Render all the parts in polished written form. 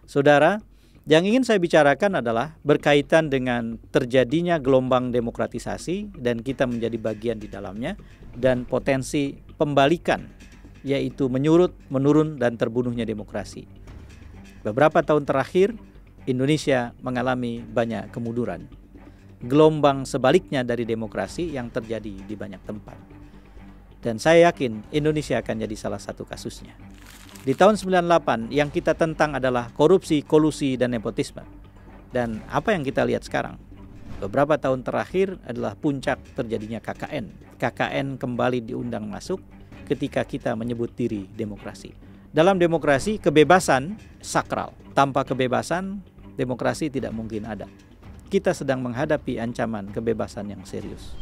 Saudara, yang ingin saya bicarakan adalah berkaitan dengan terjadinya gelombang demokratisasi dan kita menjadi bagian di dalamnya, dan potensi pembalikan, yaitu menyurut, menurun, dan terbunuhnya demokrasi. Beberapa tahun terakhir, Indonesia mengalami banyak kemunduran. Gelombang sebaliknya dari demokrasi yang terjadi di banyak tempat. Dan saya yakin Indonesia akan jadi salah satu kasusnya. Di tahun 98 yang kita tentang adalah korupsi, kolusi, dan nepotisme. Dan apa yang kita lihat sekarang? Beberapa tahun terakhir adalah puncak terjadinya KKN. KKN kembali diundang masuk ketika kita menyebut diri demokrasi. Dalam demokrasi, kebebasan sakral. Tanpa kebebasan, demokrasi tidak mungkin ada. Kita sedang menghadapi ancaman kebebasan yang serius.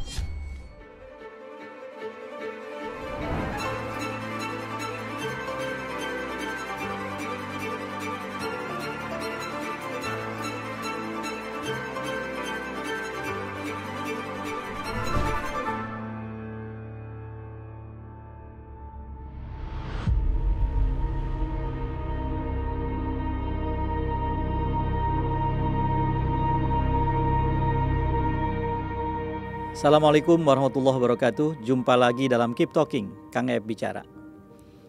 Assalamualaikum warahmatullahi wabarakatuh. Jumpa lagi dalam Keep Talking, Kang Ep bicara.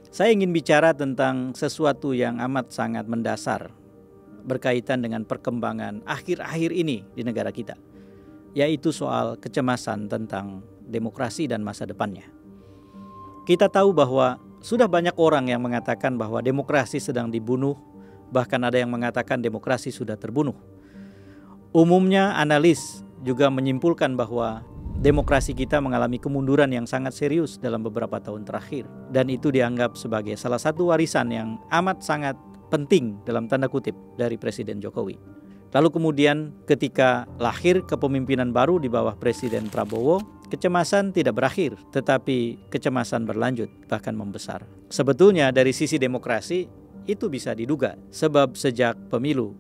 Saya ingin bicara tentang sesuatu yang amat sangat mendasar berkaitan dengan perkembangan akhir-akhir ini di negara kita, yaitu soal kecemasan tentang demokrasi dan masa depannya. Kita tahu bahwa sudah banyak orang yang mengatakan bahwa demokrasi sedang dibunuh, bahkan ada yang mengatakan demokrasi sudah terbunuh. Umumnya analis juga menyimpulkan bahwa demokrasi kita mengalami kemunduran yang sangat serius dalam beberapa tahun terakhir. Dan itu dianggap sebagai salah satu warisan yang amat sangat penting dalam tanda kutip dari Presiden Jokowi. Lalu kemudian ketika lahir kepemimpinan baru di bawah Presiden Prabowo, kecemasan tidak berakhir, tetapi kecemasan berlanjut, bahkan membesar. Sebetulnya dari sisi demokrasi itu bisa diduga, sebab sejak pemilu,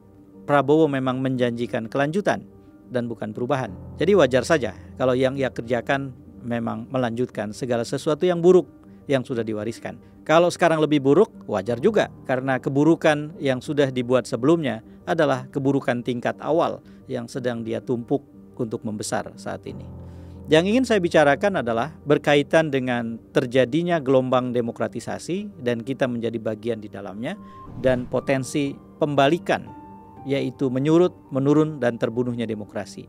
Prabowo memang menjanjikan kelanjutan dan bukan perubahan. Jadi wajar saja kalau yang ia kerjakan memang melanjutkan segala sesuatu yang buruk yang sudah diwariskan. Kalau sekarang lebih buruk, wajar juga, karena keburukan yang sudah dibuat sebelumnya adalah keburukan tingkat awal yang sedang dia tumpuk untuk membesar saat ini. Yang ingin saya bicarakan adalah berkaitan dengan terjadinya gelombang demokratisasi dan kita menjadi bagian di dalamnya, dan potensi pembalikan, yaitu menyurut, menurun, dan terbunuhnya demokrasi.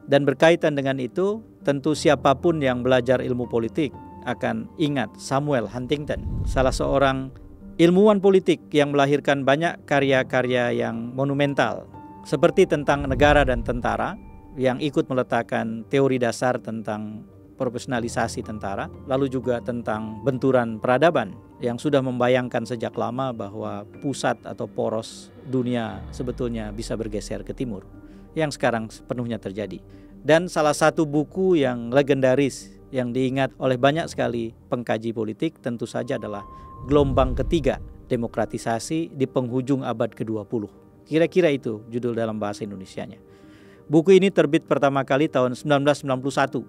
Dan berkaitan dengan itu, tentu siapapun yang belajar ilmu politik akan ingat Samuel Huntington, salah seorang ilmuwan politik yang melahirkan banyak karya-karya yang monumental, seperti tentang negara dan tentara, yang ikut meletakkan teori dasar tentang profesionalisasi tentara, lalu juga tentang benturan peradaban yang sudah membayangkan sejak lama bahwa pusat atau poros dunia sebetulnya bisa bergeser ke timur, yang sekarang sepenuhnya terjadi. Dan salah satu buku yang legendaris yang diingat oleh banyak sekali pengkaji politik tentu saja adalah Gelombang Ketiga Demokratisasi di Penghujung Abad ke-20. Kira-kira itu judul dalam bahasa Indonesianya. Buku ini terbit pertama kali tahun 1991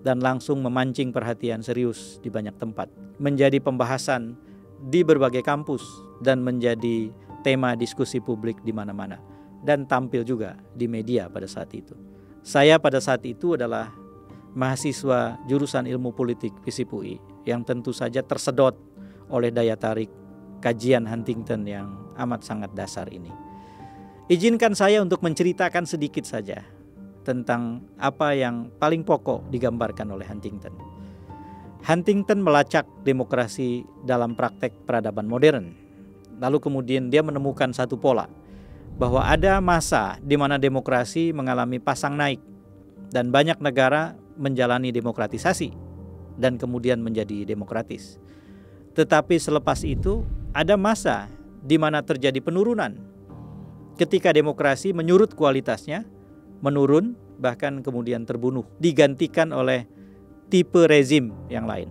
dan langsung memancing perhatian serius di banyak tempat, menjadi pembahasan di berbagai kampus dan menjadi tema diskusi publik di mana-mana, dan tampil juga di media pada saat itu. Saya pada saat itu adalah mahasiswa jurusan ilmu politik FISIP UI yang tentu saja tersedot oleh daya tarik kajian Huntington yang amat sangat dasar ini. Izinkan saya untuk menceritakan sedikit saja tentang apa yang paling pokok digambarkan oleh Huntington. Huntington melacak demokrasi dalam praktek peradaban modern. Lalu kemudian dia menemukan satu pola, bahwa ada masa di mana demokrasi mengalami pasang naik dan banyak negara menjalani demokratisasi dan kemudian menjadi demokratis. Tetapi selepas itu ada masa di mana terjadi penurunan, ketika demokrasi menyurut kualitasnya, menurun, bahkan kemudian terbunuh, digantikan oleh tipe rezim yang lain.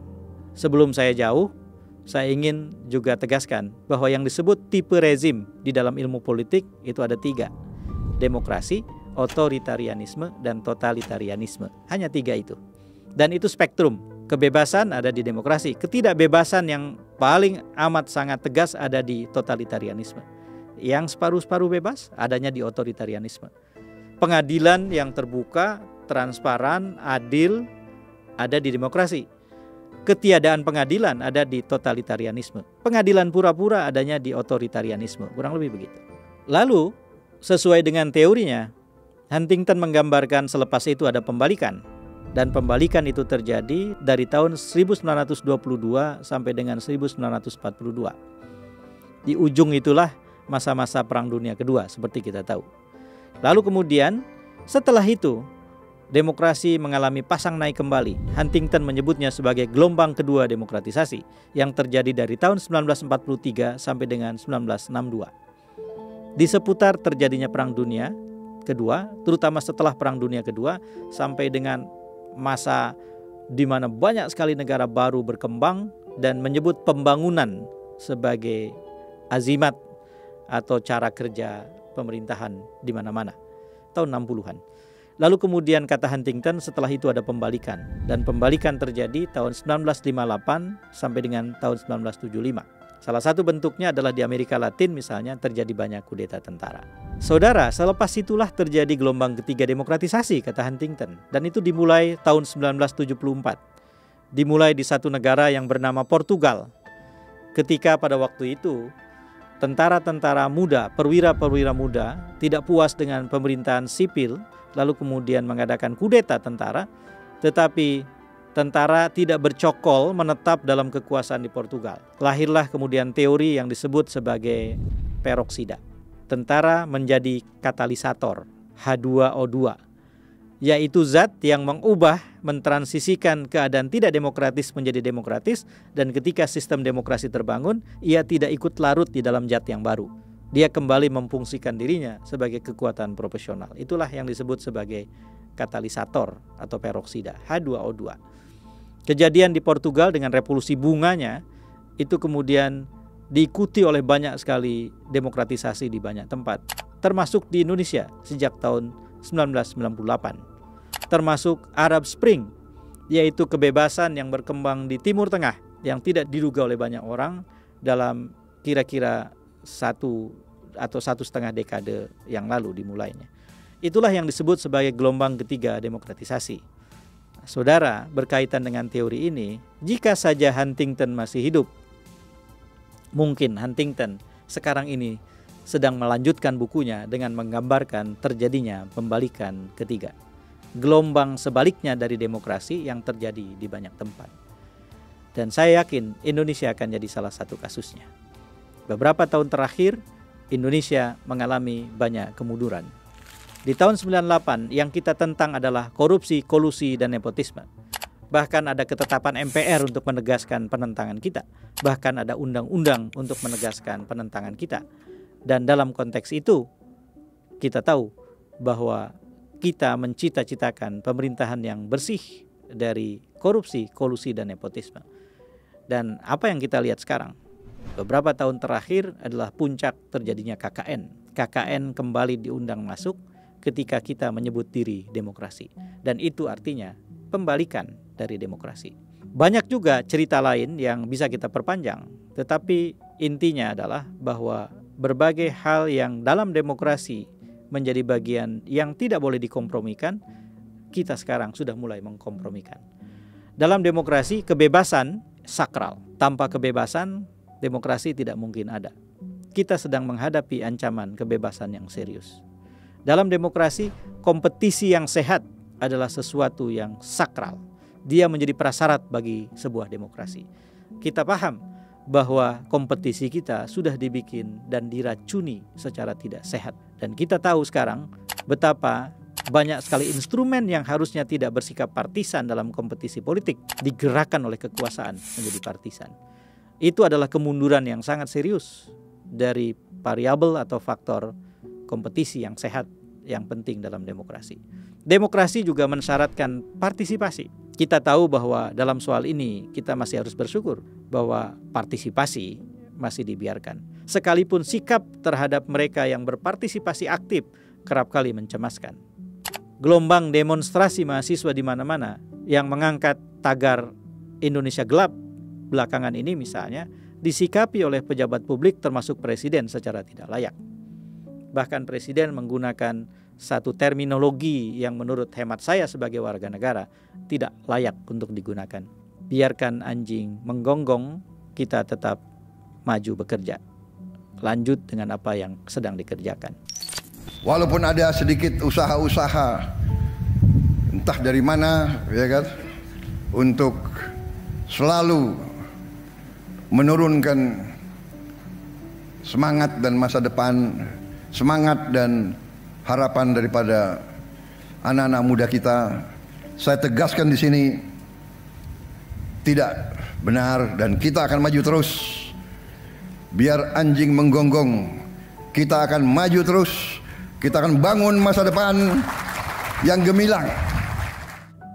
Sebelum saya jauh, saya ingin juga tegaskan bahwa yang disebut tipe rezim di dalam ilmu politik itu ada 3. Demokrasi, otoritarianisme, dan totalitarianisme. Hanya 3 itu. Dan itu spektrum. Kebebasan ada di demokrasi. Ketidakbebasan yang paling amat sangat tegas ada di totalitarianisme. yang separuh-separuh bebas adanya di otoritarianisme. Pengadilan yang terbuka, transparan, adil ada di demokrasi. Ketiadaan pengadilan ada di totalitarianisme. Pengadilan pura-pura adanya di otoritarianisme, kurang lebih begitu. Lalu, sesuai dengan teorinya, Huntington menggambarkan selepas itu ada pembalikan. Dan pembalikan itu terjadi dari tahun 1922 sampai dengan 1942. Di ujung itulah masa-masa Perang Dunia Kedua, seperti kita tahu. Lalu kemudian, setelah itu, demokrasi mengalami pasang naik kembali. Huntington menyebutnya sebagai gelombang kedua demokratisasi yang terjadi dari tahun 1943 sampai dengan 1962. Di seputar terjadinya Perang Dunia Kedua, terutama setelah Perang Dunia Kedua sampai dengan masa di mana banyak sekali negara baru berkembang dan menyebut pembangunan sebagai azimat atau cara kerja pemerintahan di mana-mana. Tahun 60-an. Lalu kemudian kata Huntington setelah itu ada pembalikan. Dan pembalikan terjadi tahun 1958 sampai dengan tahun 1975. Salah satu bentuknya adalah di Amerika Latin misalnya terjadi banyak kudeta tentara. Saudara, selepas itulah terjadi gelombang ketiga demokratisasi kata Huntington. Dan itu dimulai tahun 1974. Dimulai di satu negara yang bernama Portugal. Ketika pada waktu itu tentara-tentara muda, perwira-perwira muda tidak puas dengan pemerintahan sipil, lalu kemudian mengadakan kudeta tentara, tetapi tentara tidak bercokol menetap dalam kekuasaan di Portugal. Lahirlah kemudian teori yang disebut sebagai peroksida. Tentara menjadi katalisator H2O2, yaitu zat yang mengubah, mentransisikan keadaan tidak demokratis menjadi demokratis, dan ketika sistem demokrasi terbangun, ia tidak ikut larut di dalam zat yang baru. Dia kembali memfungsikan dirinya sebagai kekuatan proporsional. Itulah yang disebut sebagai katalisator atau peroksida H2O2. Kejadian di Portugal dengan revolusi bunganya itu kemudian diikuti oleh banyak sekali demokratisasi di banyak tempat, termasuk di Indonesia sejak tahun 1998. Termasuk Arab Spring, yaitu kebebasan yang berkembang di Timur Tengah yang tidak diduga oleh banyak orang dalam kira-kira 1 atau 1,5 dekade yang lalu dimulainya. Itulah yang disebut sebagai gelombang ketiga demokratisasi. Saudara, berkaitan dengan teori ini, jika saja Huntington masih hidup, mungkin Huntington sekarang ini sedang melanjutkan bukunya dengan menggambarkan terjadinya pembalikan ketiga. Gelombang sebaliknya dari demokrasi yang terjadi di banyak tempat. Dan saya yakin Indonesia akan jadi salah satu kasusnya. Beberapa tahun terakhir, Indonesia mengalami banyak kemunduran. Di tahun 98 yang kita tentang adalah korupsi, kolusi, dan nepotisme. Bahkan ada ketetapan MPR untuk menegaskan penentangan kita. Bahkan ada undang-undang untuk menegaskan penentangan kita. Dan dalam konteks itu, kita tahu bahwa kita mencita-citakan pemerintahan yang bersih dari korupsi, kolusi, dan nepotisme. Dan apa yang kita lihat sekarang? Beberapa tahun terakhir adalah puncak terjadinya KKN. KKN kembali diundang masuk ketika kita menyebut diri demokrasi. Dan itu artinya pembalikan dari demokrasi. Banyak juga cerita lain yang bisa kita perpanjang. Tetapi intinya adalah bahwa berbagai hal yang dalam demokrasi menjadi bagian yang tidak boleh dikompromikan, kita sekarang sudah mulai mengkompromikan. Dalam demokrasi, kebebasan sakral. Tanpa kebebasan, demokrasi tidak mungkin ada. Kita sedang menghadapi ancaman kebebasan yang serius. Dalam demokrasi, kompetisi yang sehat adalah sesuatu yang sakral. Dia menjadi prasyarat bagi sebuah demokrasi. Kita paham bahwa kompetisi kita sudah dibikin dan diracuni secara tidak sehat. Dan kita tahu sekarang betapa banyak sekali instrumen yang harusnya tidak bersikap partisan dalam kompetisi politik digerakkan oleh kekuasaan menjadi partisan. Itu adalah kemunduran yang sangat serius dari variabel atau faktor kompetisi yang sehat yang penting dalam demokrasi. Demokrasi juga mensyaratkan partisipasi. Kita tahu bahwa dalam soal ini kita masih harus bersyukur bahwa partisipasi masih dibiarkan. Sekalipun sikap terhadap mereka yang berpartisipasi aktif kerap kali mencemaskan. Gelombang demonstrasi mahasiswa di mana-mana yang mengangkat tagar Indonesia gelap belakangan ini misalnya disikapi oleh pejabat publik termasuk presiden secara tidak layak. Bahkan presiden menggunakan satu terminologi yang menurut hemat saya sebagai warga negara tidak layak untuk digunakan. Biarkan anjing menggonggong, kita tetap maju bekerja. Lanjut dengan apa yang sedang dikerjakan. Walaupun ada sedikit usaha-usaha entah dari mana, ya kan, untuk selalu menurunkan semangat dan masa depan, semangat dan harapan daripada anak-anak muda kita, saya tegaskan di sini tidak benar dan kita akan maju terus. Biar anjing menggonggong, kita akan maju terus. Kita akan bangun masa depan yang gemilang.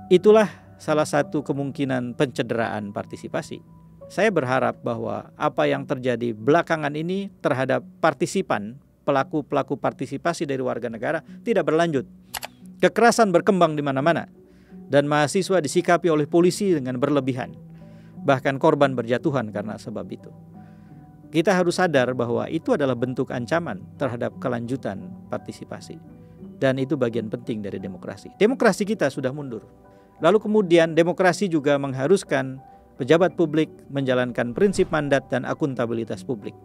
Itulah salah satu kemungkinan pencederaan partisipasi. Saya berharap bahwa apa yang terjadi belakangan ini terhadap partisipan, pelaku-pelaku partisipasi dari warga negara tidak berlanjut. Kekerasan berkembang di mana-mana dan mahasiswa disikapi oleh polisi dengan berlebihan. Bahkan korban berjatuhan karena sebab itu. Kita harus sadar bahwa itu adalah bentuk ancaman terhadap kelanjutan partisipasi. Dan itu bagian penting dari demokrasi. Demokrasi kita sudah mundur. Lalu kemudian demokrasi juga mengharuskan pejabat publik menjalankan prinsip mandat dan akuntabilitas publik.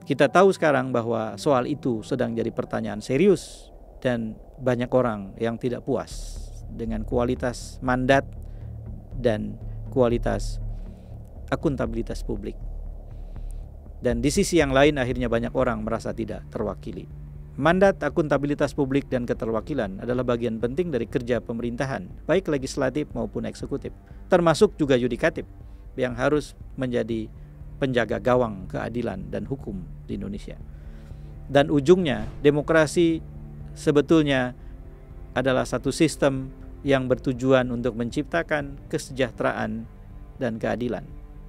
Kita tahu sekarang bahwa soal itu sedang jadi pertanyaan serius dan banyak orang yang tidak puas dengan kualitas mandat dan kualitas akuntabilitas publik. Dan di sisi yang lain akhirnya banyak orang merasa tidak terwakili. Mandat, akuntabilitas publik dan keterwakilan adalah bagian penting dari kerja pemerintahan, baik legislatif maupun eksekutif, termasuk juga yudikatif yang harus menjadi penjaga gawang keadilan dan hukum di Indonesia. Dan ujungnya demokrasi sebetulnya adalah satu sistem yang bertujuan untuk menciptakan kesejahteraan dan keadilan.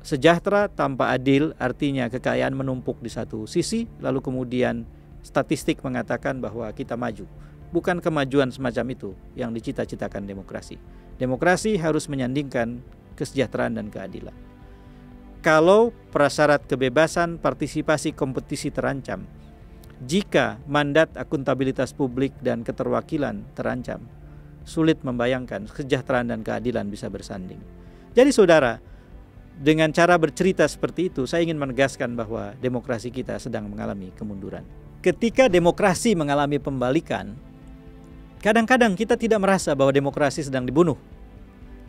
Sejahtera tanpa adil artinya kekayaan menumpuk di satu sisi, lalu kemudian statistik mengatakan bahwa kita maju. Bukan kemajuan semacam itu yang dicita-citakan demokrasi. Demokrasi harus menyandingkan kesejahteraan dan keadilan. Kalau prasyarat kebebasan, partisipasi, kompetisi terancam, jika mandat akuntabilitas publik dan keterwakilan terancam, sulit membayangkan kesejahteraan dan keadilan bisa bersanding. Jadi saudara, dengan cara bercerita seperti itu, saya ingin menegaskan bahwa demokrasi kita sedang mengalami kemunduran. Ketika demokrasi mengalami pembalikan, kadang-kadang kita tidak merasa bahwa demokrasi sedang dibunuh.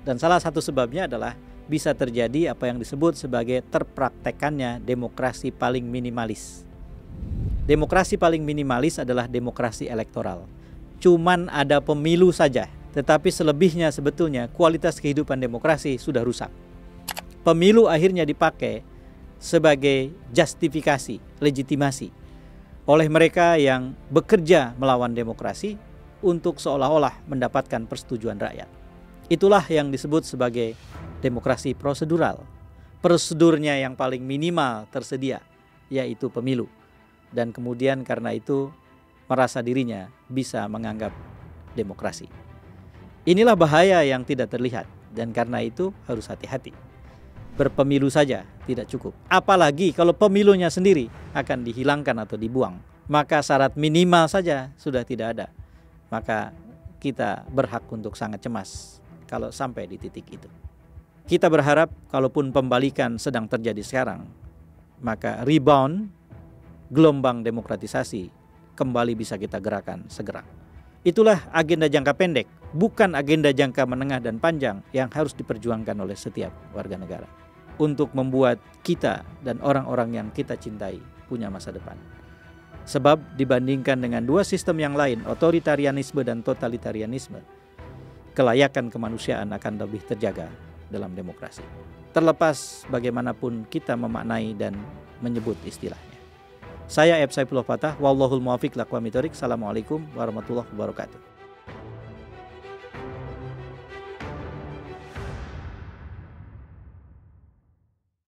Dan salah satu sebabnya adalah bisa terjadi apa yang disebut sebagai terpraktekannya demokrasi paling minimalis. Demokrasi paling minimalis adalah demokrasi elektoral. Cuman ada pemilu saja, tetapi selebihnya sebetulnya kualitas kehidupan demokrasi sudah rusak. Pemilu akhirnya dipakai sebagai justifikasi, legitimasi oleh mereka yang bekerja melawan demokrasi untuk seolah-olah mendapatkan persetujuan rakyat. Itulah yang disebut sebagai demokrasi prosedural. Prosedurnya yang paling minimal tersedia, yaitu pemilu. Dan kemudian karena itu merasa dirinya bisa menganggap demokrasi. Inilah bahaya yang tidak terlihat dan karena itu harus hati-hati. Berpemilu saja tidak cukup. Apalagi kalau pemilunya sendiri akan dihilangkan atau dibuang. Maka syarat minimal saja sudah tidak ada. Maka kita berhak untuk sangat cemas kalau sampai di titik itu. Kita berharap kalaupun pembalikan sedang terjadi sekarang, maka rebound, gelombang demokratisasi kembali bisa kita gerakan segera. Itulah agenda jangka pendek, bukan agenda jangka menengah dan panjang yang harus diperjuangkan oleh setiap warga negara. Untuk membuat kita dan orang-orang yang kita cintai punya masa depan. Sebab dibandingkan dengan dua sistem yang lain, otoritarianisme dan totalitarianisme, kelayakan kemanusiaan akan lebih terjaga dalam demokrasi. Terlepas bagaimanapun kita memaknai dan menyebut istilahnya. Saya F. Saifullah Fatah, wallahul muwafiq lakum ithoriq. Assalamualaikum warahmatullahi wabarakatuh.